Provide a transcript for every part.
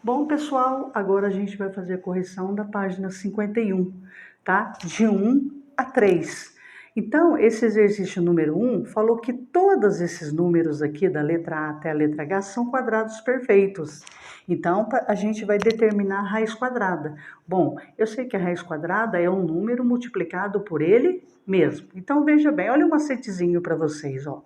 Bom, pessoal, agora a gente vai fazer a correção da página 51, tá? De 1 a 3. Então, esse exercício número 1 falou que todos esses números aqui, da letra A até a letra H, são quadrados perfeitos. Então, a gente vai determinar a raiz quadrada. Bom, eu sei que a raiz quadrada é um número multiplicado por ele mesmo. Então, veja bem, olha um macetezinho para vocês, ó.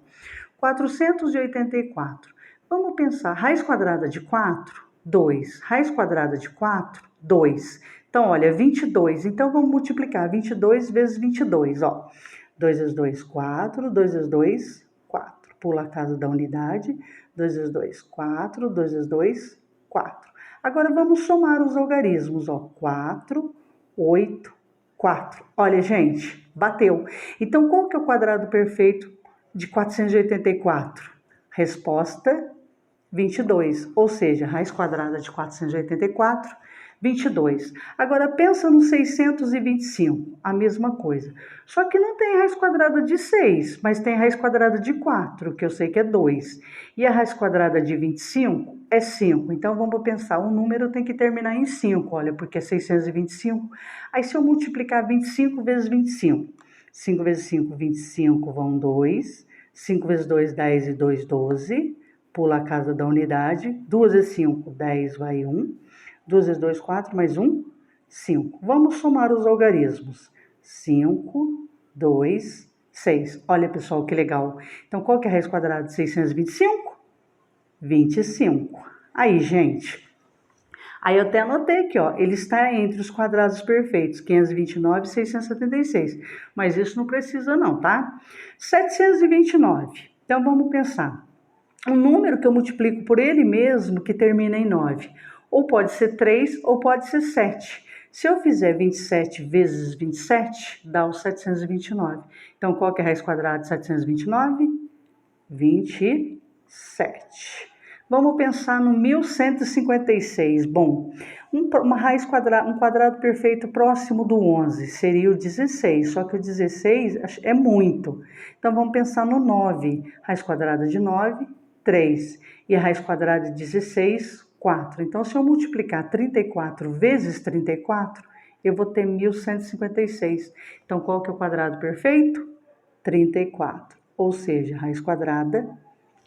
484. Vamos pensar, raiz quadrada de 4, 2. Raiz quadrada de 4, 2. Então, olha, 22. Então, vamos multiplicar 22 vezes 22, ó. 2 vezes 2, 4. 2 vezes 2, 4. Pula a casa da unidade. 2 vezes 2, 4. 2 vezes 2, 4. Agora, vamos somar os algarismos, ó. 4, 8, 4. Olha, gente, bateu. Então, qual que é o quadrado perfeito de 484? Resposta 22, ou seja, raiz quadrada de 484, 22. Agora pensa no 625, a mesma coisa. Só que não tem raiz quadrada de 6, mas tem raiz quadrada de 4, que eu sei que é 2. E a raiz quadrada de 25 é 5. Então vamos pensar, o número tem que terminar em 5, olha, porque é 625. Aí se eu multiplicar 25 vezes 25, 5 vezes 5, 25 vão 2. 5 vezes 2, 10 e 2, 12. Pula a casa da unidade. 2 vezes 5, 10 vai 1. 2 vezes 2, 4, mais 1, 5. Vamos somar os algarismos. 5, 2, 6. Olha, pessoal, que legal. Então, qual que é a raiz quadrada de 625? 25. Aí, gente. Aí eu até anotei aqui, ó, ele está entre os quadrados perfeitos, 529 e 676. Mas isso não precisa não, tá? 729. Então, vamos pensar. Um número que eu multiplico por ele mesmo, que termina em 9. Ou pode ser 3, ou pode ser 7. Se eu fizer 27 vezes 27, dá o 729. Então, qual que é a raiz quadrada de 729? 27. Vamos pensar no 1156. Bom, uma raiz quadrada, um quadrado perfeito próximo do 11 seria o 16, só que o 16 é muito. Então, vamos pensar no 9. Raiz quadrada de 9, 3. E a raiz quadrada de 16, 4. Então, se eu multiplicar 34 vezes 34, eu vou ter 1156. Então, qual que é o quadrado perfeito? 34. Ou seja, raiz quadrada,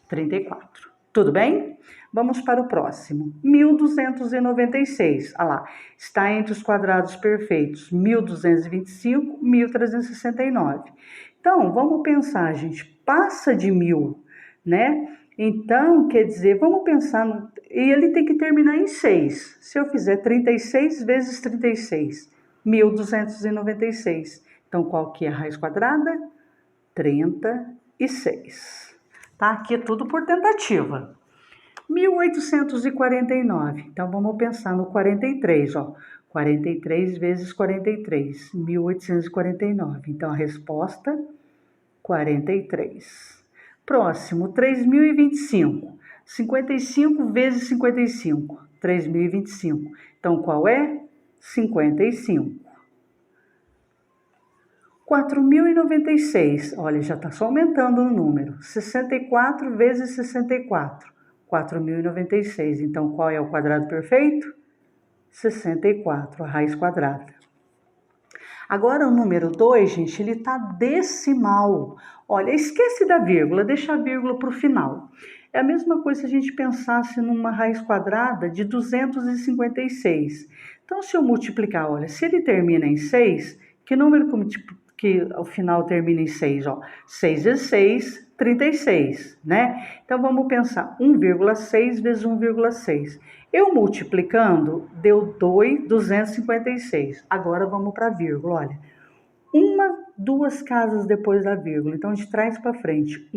34. Tudo bem? Vamos para o próximo. 1296. Olha lá, está entre os quadrados perfeitos 1225 e 1369. Então, vamos pensar, gente, passa de 1000, né? Então, quer dizer, vamos pensar, e ele tem que terminar em 6. Se eu fizer 36 vezes 36, 1296. Então, qual que é a raiz quadrada? 36. Tá? Aqui é tudo por tentativa. 1849. Então, vamos pensar no 43, ó. 43 vezes 43, 1849. Então, a resposta, 43. Próximo, 3025. 55 vezes 55, 3025. Então, qual é? 55. 4.096, olha, já está só aumentando o número. 64 vezes 64, 4.096. Então, qual é o quadrado perfeito? 64, a raiz quadrada. Agora, o número 2, gente, ele está decimal. Olha, esquece da vírgula, deixa a vírgula para o final. É a mesma coisa se a gente pensasse numa raiz quadrada de 256. Então, se eu multiplicar, olha, se ele termina em 6, que número que ao final termina em 6, ó? 6 vezes 6, 36, né? Então, vamos pensar 1,6 vezes 1,6. Eu multiplicando, deu 256. Agora, vamos para a vírgula, olha. 2 casas depois da vírgula. Então, a gente traz para frente.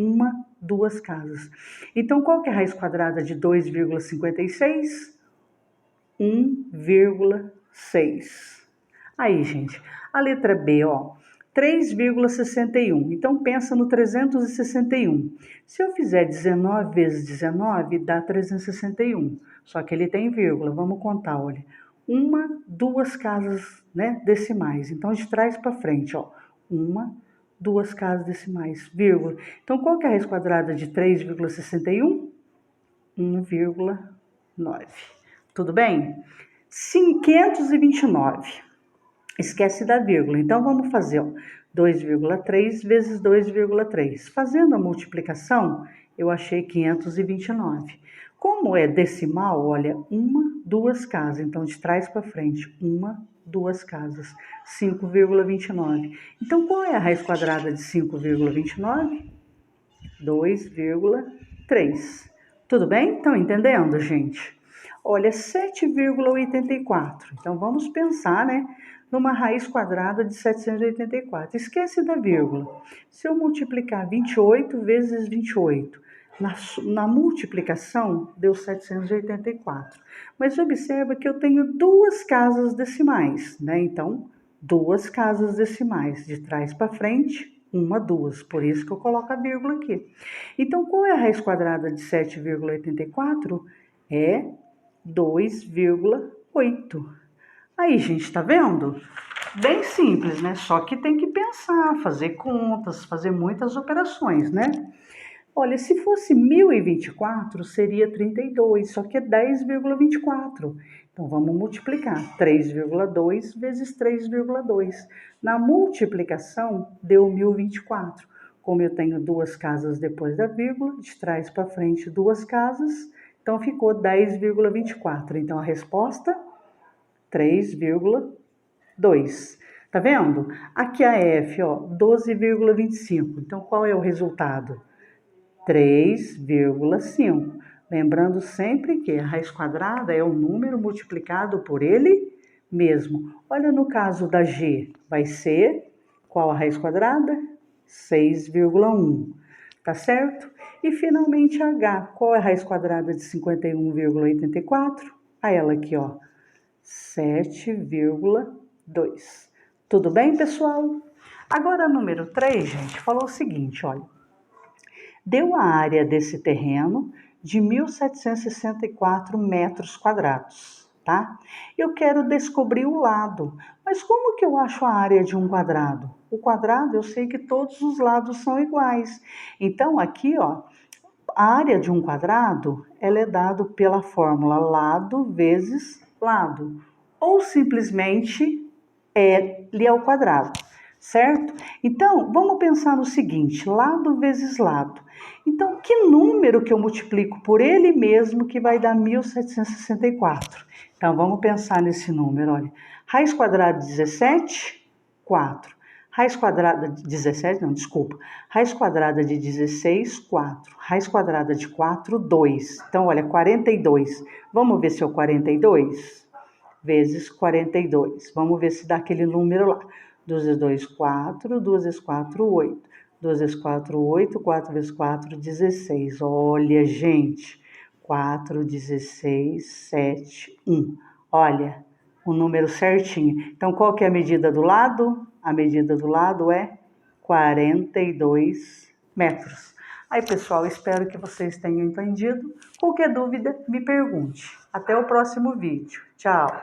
2 casas. Então, qual que é a raiz quadrada de 2,56? 1,6. Aí, gente, a letra B, ó. 3,61. Então, pensa no 361. Se eu fizer 19 vezes 19, dá 361. Só que ele tem vírgula. Vamos contar, olha. 2 casas, né, decimais. Então, a gente traz para frente, ó. 2 casas decimais, vírgula. Então, qual que é a raiz quadrada de 3,61? 1,9. tudo bem? 529. Esquece da vírgula, então vamos fazer 2,3 vezes 2,3. Fazendo a multiplicação, eu achei 529. Como é decimal, olha, uma, duas casas, então de trás para frente, uma, duas casas, 5,29. Então, qual é a raiz quadrada de 5,29? 2,3. Tudo bem? Estão entendendo, gente? Olha, 7,84. Então, vamos pensar, né, numa raiz quadrada de 784. Esquece da vírgula. Se eu multiplicar 28 vezes 28, na multiplicação deu 784. Mas observa que eu tenho duas casas decimais, né? Então, duas casas decimais, de trás para frente, uma, duas. Por isso que eu coloco a vírgula aqui. Então, qual é a raiz quadrada de 7,84? É 2,8. Aí, gente, tá vendo? Bem simples, né? Só que tem que pensar, fazer contas, fazer muitas operações, né? Olha, se fosse 1024, seria 32, só que é 10,24. Então, vamos multiplicar 3,2 vezes 3,2. Na multiplicação, deu 1024. Como eu tenho duas casas depois da vírgula, de trás para frente duas casas, então ficou 10,24. Então, a resposta, 3,2. Tá vendo? Aqui a F, ó, 12,25. Então, qual é o resultado? 3,5. Lembrando sempre que a raiz quadrada é o número multiplicado por ele mesmo. Olha no caso da G, vai ser qual a raiz quadrada? 6,1. Tá certo? E finalmente a H, qual é a raiz quadrada de 51,84? A ela aqui, ó, 7,2. Tudo bem, pessoal? Agora, número 3, gente, falou o seguinte, olha. Deu a área desse terreno de 1.764 metros quadrados, tá? Eu quero descobrir o lado, mas como que eu acho a área de um quadrado? O quadrado, eu sei que todos os lados são iguais. Então, aqui, ó, a área de um quadrado, ela é dada pela fórmula lado vezes lado, ou simplesmente L ao quadrado, certo? Então, vamos pensar no seguinte, lado vezes lado. Então, que número que eu multiplico por ele mesmo que vai dar 1.764? Então, vamos pensar nesse número, olha. Raiz quadrada de 17, 4. Raiz quadrada de 17, não, desculpa. Raiz quadrada de 16, 4. Raiz quadrada de 4, 2. Então, olha, 42. Vamos ver se é o 42? Vezes 42. Vamos ver se dá aquele número lá. 2 vezes 2, 4. 2 vezes 4, 8. 2 vezes 4, 8. 4 vezes 4, 16. Olha, gente. 4, 16, 7, 1. Olha, o número certinho. Então, qual que é a medida do lado? A medida do lado é 42 metros. Aí, pessoal, espero que vocês tenham entendido. Qualquer dúvida, me pergunte. Até o próximo vídeo. Tchau!